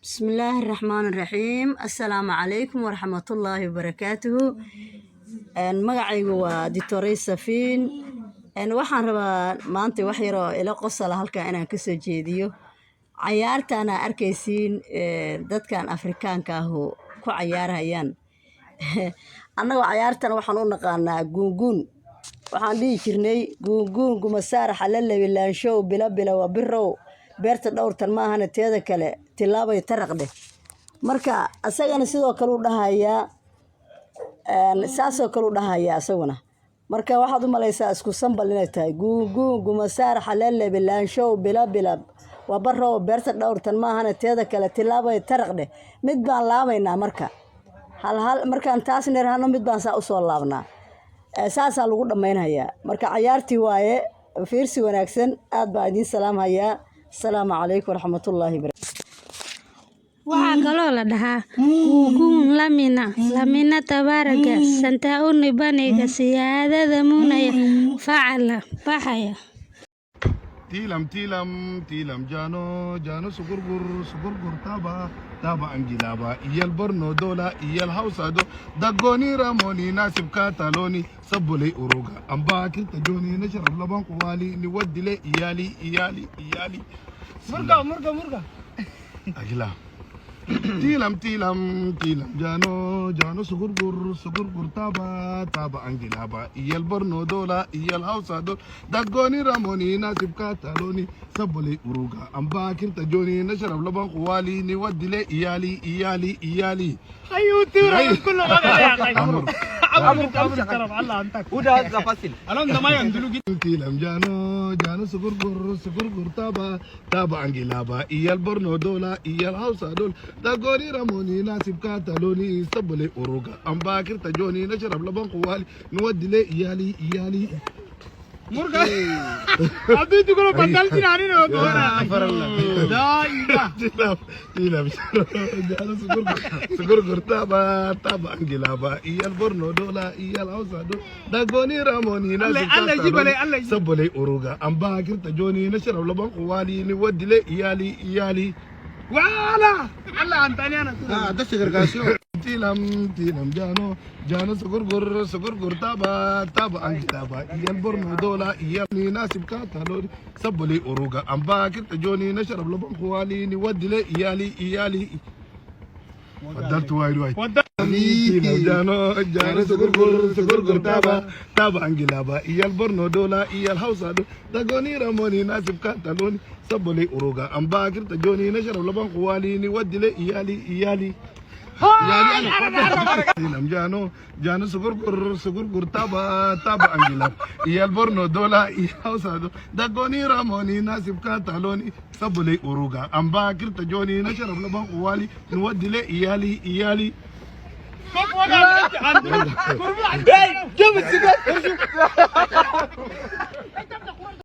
بسم الله الرحمن الرحيم. السلام عليكم ورحمة الله وبركاته. مقعي هو دكتوري سفين. waxaan rabaa maanta wax yar oo ila qosol halka inaan ka soo jeediyo ciyaarta ana arkaysiin dadkan Afrikaanka ah oo ku ciyaarayaan annaga ciyaartan waxaan u naqaanaa guunguun waxaan dhihi jirnay guunguun gumasaar xalal bilaanshow bila waa birow beerta dhowrtan ma ahana teeda kale tilaabay taraqde marka asagana sidoo kale u dhahayaa saasoo kale u dhahayaa asaguna marka waxaad u malaysaa isku sambal inay tahay guunguun gumasaar xalal bilaanshow bila waa birow beerta dhowrtan ma ahana teeda kale tilaabay taraqde mid baan laabaynaa marka hal markaan taas neerhano mid baan saa u soo laabnaa saasaa lagu dhammaynayaa marka ciyaartii waaye fiirsi wanaagsan aad baa idin salaamayaa السلام عليكم ورحمة الله وبركاته. waxaa kaloo la dhahaa guun lamina tabaaraga santaa-uni baniga siyaadada munaya facala baxaya tiilam jaano sugurgur taaba angilaba iyal borno dola iyal hawsado dagooni ramoni nasibka taloni sabulay uruga amba kinta joni nashrab laban quwali ni wadile iyali murga agila tiilam jaano sugurgur taaba angilaba iyal borno dola iyal hawsado dagooni ramoni nasibka taloni sabulay uruga amba kinta joni nashrab laban quwali ni wadile iyali ايوه كله غدا يا اخي عمر كرم الله انتك وده فصل الان ده ما يندلو tiilam jaano sugurgur taaba angilaba iyal borno dola iyal hawsado dagooni ramoni nasibka taloni sabulay uruga amba kinta joni nashrab laban quwali ni wadile iyali مرقه ابي تقول بدلتني علينا tiilam jaano sugurgur taaba angilaba iyal borno dola iyal hawsado dagooni ramoni nasibka sabulay uruga amba kinta joni nashrab laban quwali ni wadile iyali ولا الله انت انا ده segregación tiilam jaano sugurgur taaba angilaba iyal borno dola iyal ni nasibka taloni sabulay uruga amba kinta joni nashrab laban quwali ni wadile iyali فضلت وايد jaano sugurgur taaba angilaba iyal borno dola iyal hawsado dagooni ramoni nasibka taloni sabulay uruga amba kinta joni nashrab laban quwali ni wadile iyali tiilam jaano sugurgur taaba angilaba iyal borno dola iyal hawsado dagooni ramoni nasibka taloni sabulay uruga amba kinta joni nashrab laban quwali ni wadile iyali جيب السجاير